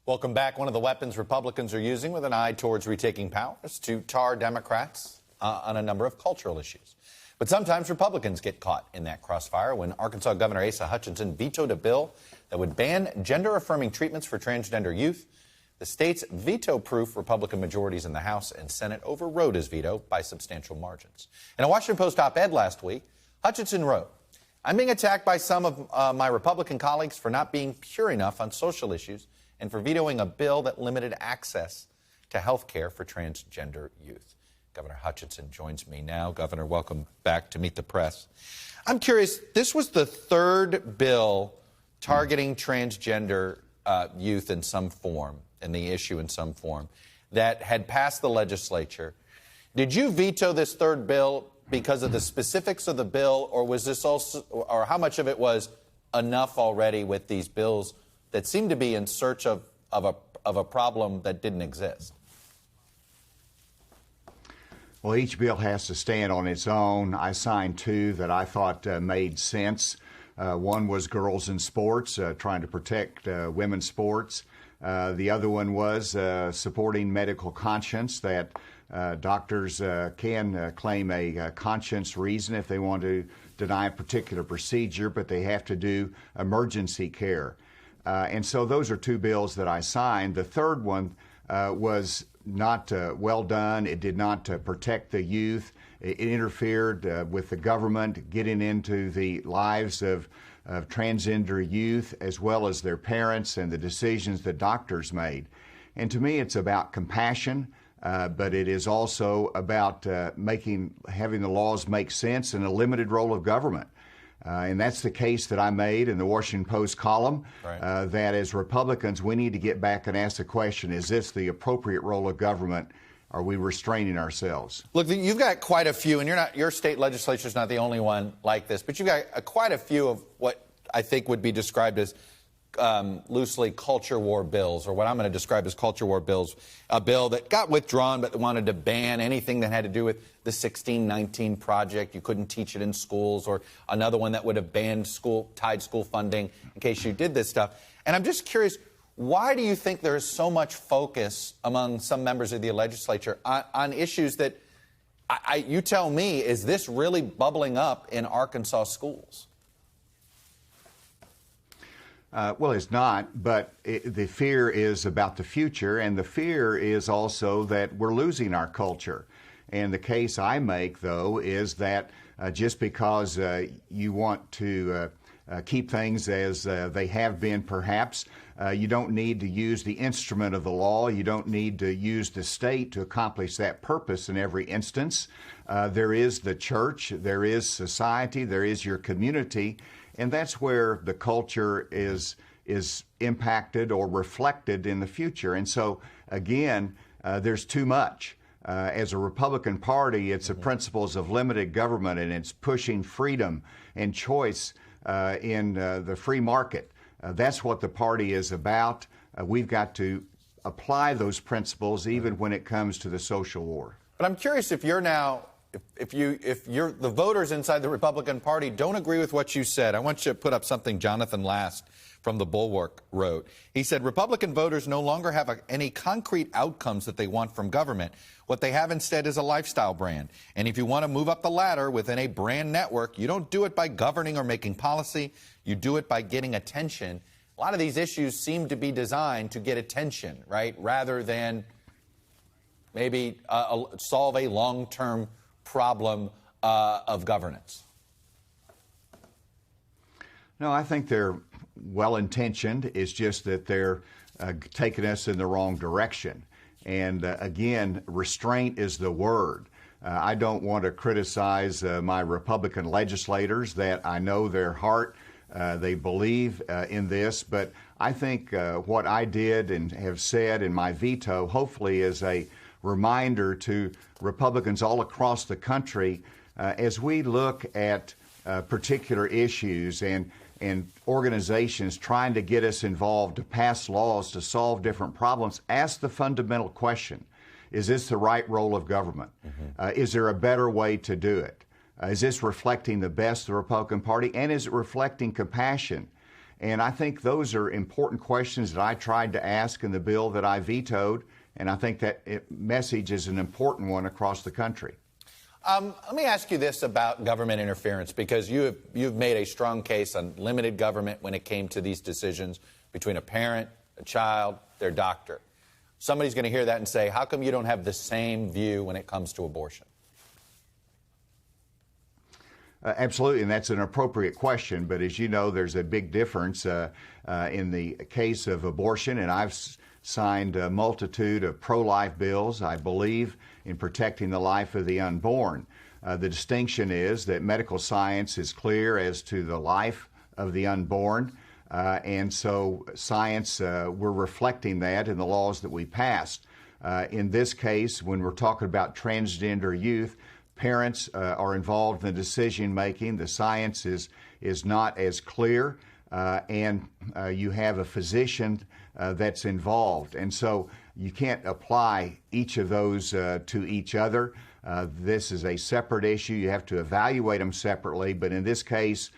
Welcome back. One of the weapons Republicans are using with an eye towards retaking power is to tar Democrats on a number of cultural issues. But sometimes Republicans get caught in that crossfire. When Arkansas Governor Asa Hutchinson vetoed a bill that would ban gender-affirming treatments for transgender youth, the state's veto-proof Republican majorities in the House and Senate overrode his veto by substantial margins. In a Washington Post op-ed last week, Hutchinson wrote, "I'm being attacked by some of my Republican colleagues for not being pure enough on social issues and for vetoing a bill that limited access to health care for transgender youth." Governor Hutchinson joins me now. Governor, welcome back to Meet the Press. I'm curious, this was the third bill targeting transgender youth in some form, and the issue in some form, that had passed the legislature. Did you veto this third bill because of the specifics of the bill, or was this also, or how much of it was enough already with these bills that seemed to be in search of a problem that didn't exist? Well, each bill has to stand on its own. I signed two that I thought made sense. One was girls in sports, trying to protect women's sports. The other one was supporting medical conscience, that doctors can claim a conscience reason if they want to deny a particular procedure, but they have to do emergency care. And so those are two bills that I signed. The third one was not well done. It did not protect the youth. It interfered with the government getting into the lives of transgender youth as well as their parents and the decisions that doctors made. And to me, it's about compassion, but it is also about having the laws make sense in a limited role of government. And that's the case that I made in the Washington Post column, right. That as Republicans, we need to get back and ask the question, is this the appropriate role of government? Are we restraining ourselves? Look, you've got quite a few, and your state legislature is not the only one like this, but you've got quite a few of what I think would be described as loosely culture war bills, or what I'm going to describe as culture war bills. A bill that got withdrawn but wanted to ban anything that had to do with the 1619 project. You couldn't teach it in schools, or another one that would have banned tied school funding in case you did this stuff. And I'm just curious, why do you think there is so much focus among some members of the legislature on issues that, you tell me, is this really bubbling up in Arkansas schools? Well, it's not, but the fear is about the future, and the fear is also that we're losing our culture. And the case I make, though, is that just because you want to keep things as they have been, perhaps, you don't need to use the instrument of the law. You don't need to use the state to accomplish that purpose in every instance. There is the church, there is society, there is your community, and that's where the culture is impacted or reflected in the future. And so, again, there's too much. As a Republican Party, it's the principles of limited government, and it's pushing freedom and choice in the free market. That's what the party is about. We've got to apply those principles even when it comes to the social war. But I'm curious if you're now, if the voters inside the Republican Party don't agree with what you said. I want you to put up something Jonathan Last from the Bulwark wrote. He said, Republican voters no longer have any concrete outcomes that they want from government. What they have instead is a lifestyle brand. And if you want to move up the ladder within a brand network, you don't do it by governing or making policy. You do it by getting attention. A lot of these issues seem to be designed to get attention, right, rather than maybe solve a long-term problem of governance. No, I think they're well-intentioned. It's just that they're taking us in the wrong direction. And again, restraint is the word. I don't want to criticize my Republican legislators that I know their heart. They believe in this, but I think what I did and have said in my veto hopefully is a reminder to Republicans all across the country as we look at particular issues and organizations trying to get us involved to pass laws to solve different problems, ask the fundamental question, is this the right role of government? Is there a better way to do it? Is this reflecting the best of the Republican Party? And is it reflecting compassion? And I think those are important questions that I tried to ask in the bill that I vetoed, and I think that message is an important one across the country. Let me ask you this about government interference, because you've made a strong case on limited government when it came to these decisions between a parent, a child, their doctor. Somebody's going to hear that and say, how come you don't have the same view when it comes to abortion? Absolutely, and that's an appropriate question. But as you know, there's a big difference in the case of abortion, and I've signed a multitude of pro-life bills. I believe in protecting the life of the unborn. The distinction is that medical science is clear as to the life of the unborn, and so science, we're reflecting that in the laws that we passed. In this case, when we're talking about transgender youth, parents are involved in the decision making. The science is not as clear, and you have a physician that's involved. And so you can't apply each of those to each other. This is a separate issue. You have to evaluate them separately. But in this case,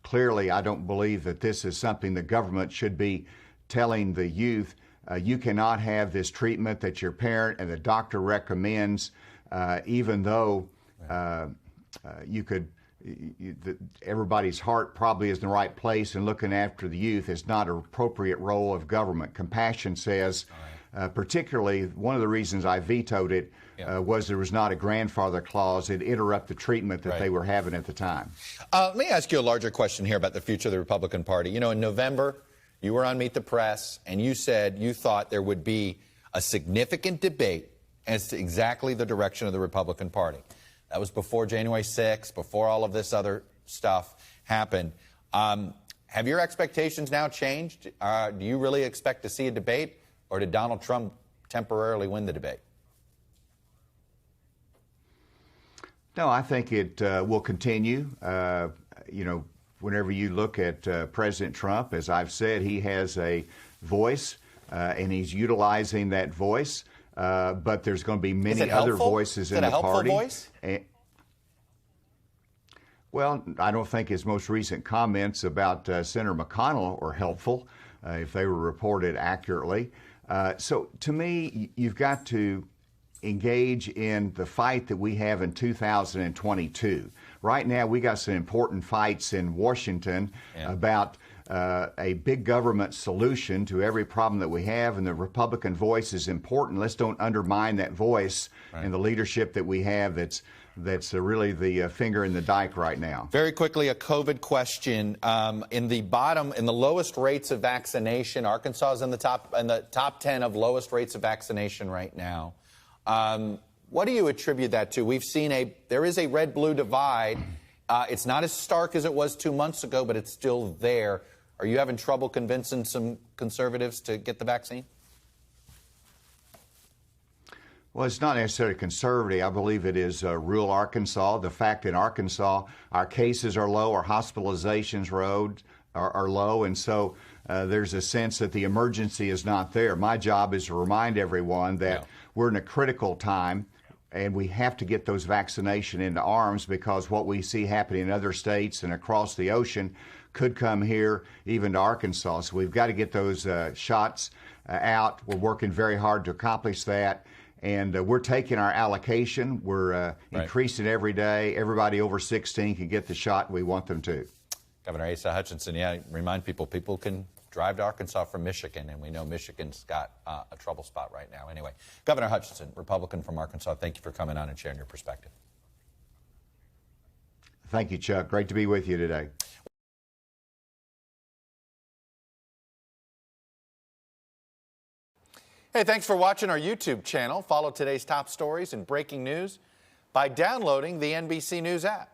clearly, I don't believe that this is something the government should be telling the youth, you cannot have this treatment that your parent and the doctor recommends, even though you could, everybody's heart probably is in the right place and looking after the youth is not an appropriate role of government. Compassion says, particularly, one of the reasons I vetoed it was there was not a grandfather clause. It interrupted the treatment that they were having at the time. Let me ask you a larger question here about the future of the Republican Party. You know, in November, you were on Meet the Press, and you said you thought there would be a significant debate as to exactly the direction of the Republican Party. That was before January 6th, before all of this other stuff happened. Have your expectations now changed? Do you really expect to see a debate, or did Donald Trump temporarily win the debate? No, I think it will continue. You know, whenever you look at President Trump, as I've said, he has a voice, and he's utilizing that voice. But there's going to be many other voices in the party. Voice? Well, I don't think his most recent comments about Senator McConnell are helpful, if they were reported accurately. So to me, you've got to engage in the fight that we have in 2022. Right now, we got some important fights in Washington about a big government solution to every problem that we have, and the Republican voice is important. Let's don't undermine that voice and the leadership that we have that's really the finger in the dike right now. Very quickly, a COVID question. In the lowest rates of vaccination, Arkansas is in the top 10 of lowest rates of vaccination right now. What do you attribute that to? We've seen there is a red-blue divide. It's not as stark as it was 2 months ago, but it's still there. Are you having trouble convincing some conservatives to get the vaccine? Well, it's not necessarily conservative. I believe it is rural Arkansas. The fact in Arkansas, our cases are low, our hospitalizations are low, and so there's a sense that the emergency is not there. My job is to remind everyone that we're in a critical time, and we have to get those vaccination into arms, because what we see happening in other states and across the ocean could come here, even to Arkansas. So we've got to get those shots out. We're working very hard to accomplish that. And we're taking our allocation. We're increasing every day. Everybody over 16 can get the shot we want them to. Governor Asa Hutchinson, remind people can drive to Arkansas from Michigan, and we know Michigan's got a trouble spot right now. Anyway, Governor Hutchinson, Republican from Arkansas, thank you for coming on and sharing your perspective. Thank you, Chuck. Great to be with you today. Hey, thanks for watching our YouTube channel. Follow today's top stories and breaking news by downloading the NBC News app.